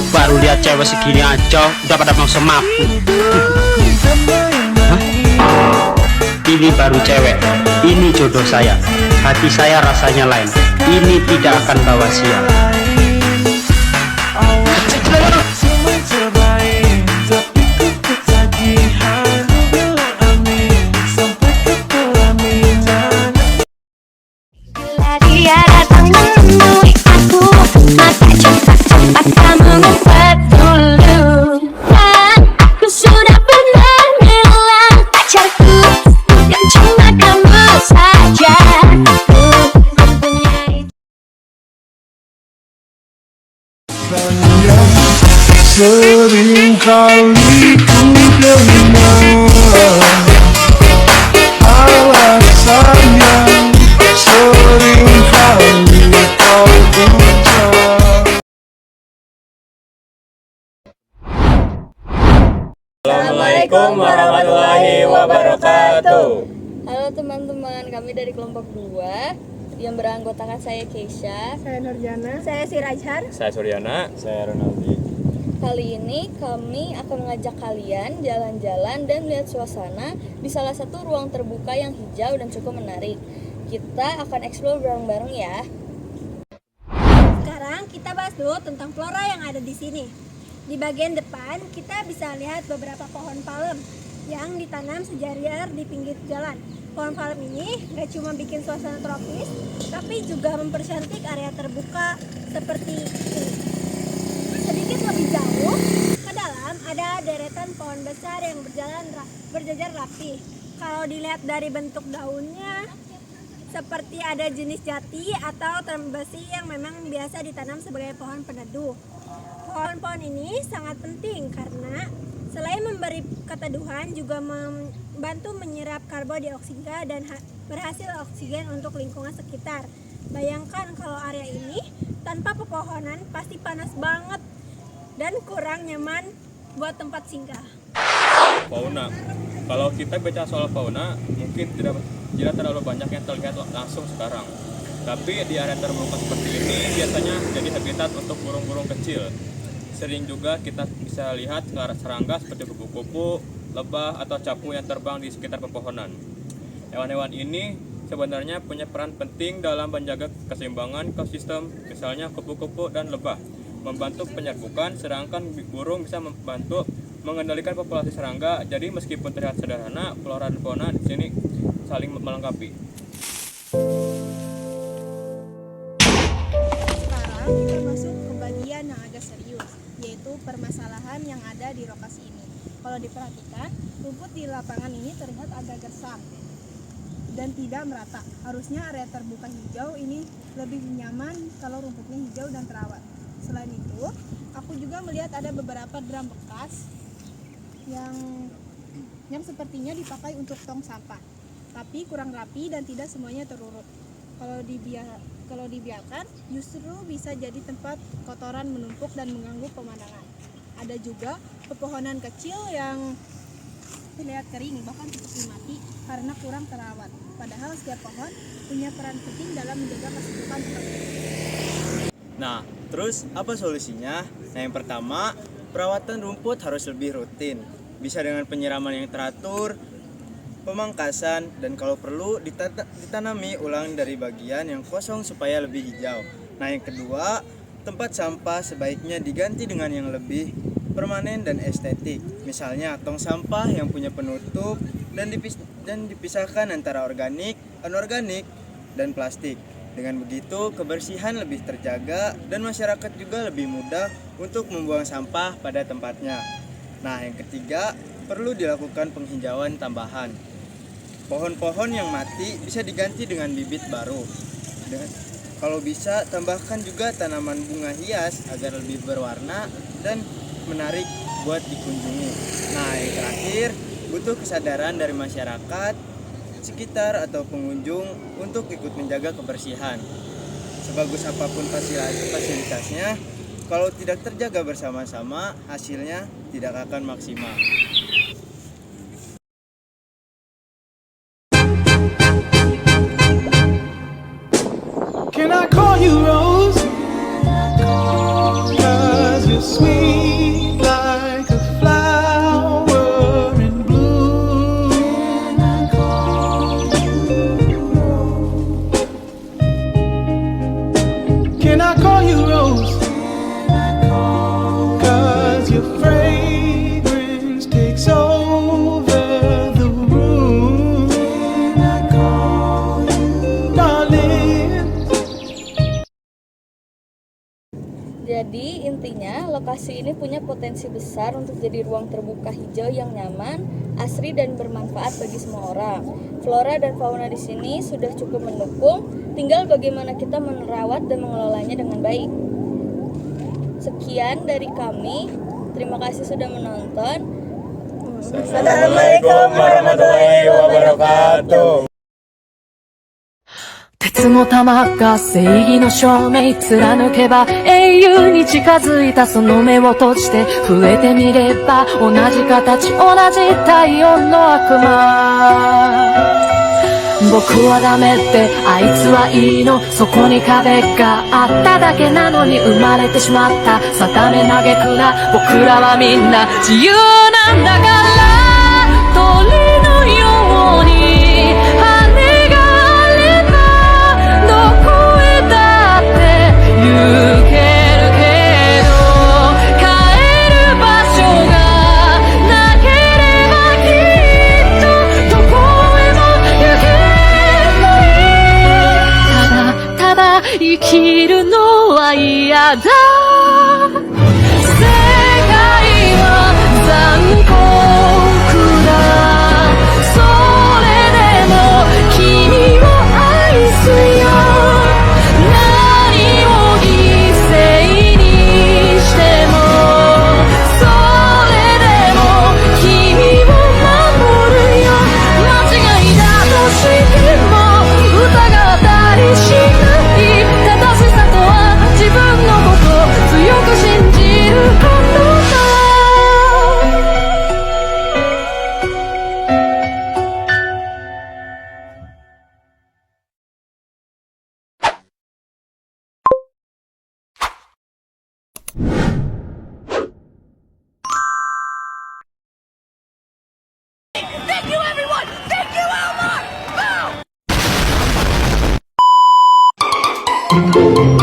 Baru lihat cewek segini aja udah pada mau semaku. Hah? Ini baru cewek, ini jodoh saya. Hati saya rasanya lain, ini tidak akan bawa sial. Dia datang menemui aku, maka cepat-cepat kamu ngumpet dulu. Dan aku sudah pernah bilang pacarku bukan cuma kamu saja. Aku mempunyai sering kali ku dengar alasannya, sering kali kau ucap. Assalamualaikum warahmatullahi wabarakatuh. Halo teman-teman, kami dari kelompok 2 yang beranggotakan saya Keisha, Saya Nurjana. saya Sirajhar. Saya Suryana. Saya Ronaldi. Kali ini kami akan mengajak kalian jalan-jalan dan melihat suasana di salah satu ruang terbuka yang hijau dan cukup menarik. Kita akan explore bareng-bareng ya. Sekarang kita bahas dulu tentang flora yang ada di sini. Di bagian depan kita bisa lihat beberapa pohon palem yang ditanam sejajar di pinggir jalan. Pohon palem ini gak cuma bikin suasana tropis, tapi juga mempercantik area terbuka seperti ini. Sedikit lebih jauh ke dalam ada deretan pohon besar yang berjajar rapi. Kalau dilihat dari bentuk daunnya, seperti ada jenis jati atau term besi yang memang biasa ditanam sebagai pohon peneduh. Pohon-pohon ini sangat penting karena selain memberi keteduhan juga membantu menyerap karbon dioksida dan berhasil oksigen untuk lingkungan sekitar. Bayangkan kalau area ini tanpa pepohonan pasti panas banget dan kurang nyaman buat tempat singgah. Fauna. Kalau kita bicara soal fauna, mungkin tidak terlalu banyak yang terlihat langsung sekarang. Tapi di area terbuka seperti ini biasanya jadi habitat untuk burung-burung kecil. Sering juga kita bisa lihat serangga seperti kupu-kupu, lebah, atau capung yang terbang di sekitar pepohonan. Hewan-hewan ini sebenarnya punya peran penting dalam menjaga keseimbangan ekosistem, misalnya kupu-kupu dan lebah membantu penyerbukan, sedangkan burung bisa membantu mengendalikan populasi serangga. Jadi meskipun terlihat sederhana, flora dan fauna di sini saling melengkapi. Sekarang kita masuk ke bagian yang agak serius, yaitu permasalahan yang ada di lokasi ini. Kalau diperhatikan, rumput di lapangan ini terlihat agak gersang dan tidak merata. Harusnya area terbuka hijau ini lebih nyaman kalau rumputnya hijau dan terawat. Selain itu, aku juga melihat ada beberapa drum bekas yang sepertinya dipakai untuk tong sampah, tapi kurang rapi dan tidak semuanya terurut. Kalau dibiarkan, justru bisa jadi tempat kotoran menumpuk dan mengganggu pemandangan. Ada juga pepohonan kecil yang terlihat kering, bahkan seperti mati karena kurang terawat. Padahal setiap pohon punya peran penting dalam menjaga kesejukan tempat. Nah, terus apa solusinya? Nah, yang pertama, perawatan rumput harus lebih rutin. Bisa dengan penyiraman yang teratur, pemangkasan, dan kalau perlu ditanami ulang dari bagian yang kosong supaya lebih hijau. Nah, yang kedua, tempat sampah sebaiknya diganti dengan yang lebih permanen dan estetik. Misalnya tong sampah yang punya penutup dan dipisahkan antara organik, anorganik, dan plastik. Dengan begitu, kebersihan lebih terjaga dan masyarakat juga lebih mudah untuk membuang sampah pada tempatnya. Nah, yang ketiga, perlu dilakukan penghijauan tambahan. Pohon-pohon yang mati bisa diganti dengan bibit baru. Kalau bisa, tambahkan juga tanaman bunga hias agar lebih berwarna dan menarik buat dikunjungi. Nah, yang terakhir, butuh kesadaran dari masyarakat sekitar atau pengunjung untuk ikut menjaga kebersihan. Sebagus apapun fasilitasnya, kalau tidak terjaga bersama-sama, hasilnya tidak akan maksimal. Can I call you Rose? lokasi ini punya potensi besar untuk jadi ruang terbuka hijau yang nyaman, asri dan bermanfaat bagi semua orang. Flora dan fauna di sini sudah cukup mendukung, tinggal bagaimana kita merawat dan mengelolanya dengan baik. Sekian dari kami. Terima kasih sudah menonton. Assalamualaikum warahmatullahi wabarakatuh. 鉄の玉が正義の証明貫けば英雄に近づいたその目を閉じて増えてみれば同じ形同じ体温の悪魔僕はダメってあいつはいいのそこに壁があっただけなのに生まれてしまった定め嘆くな僕らはみんな自由なんだから鳥のように羽があればどこへだって行けるけど帰る場所がなければきっとどこへも行けないただ生きるのは嫌だ世界は残酷だそれでも君を愛すよ何を犠牲にしてもそれでも君を守るよ間違いだとしても疑ったりしない正しさとは自分のこと強く信じることだThank you everyone! Thank you Elmar! Boom!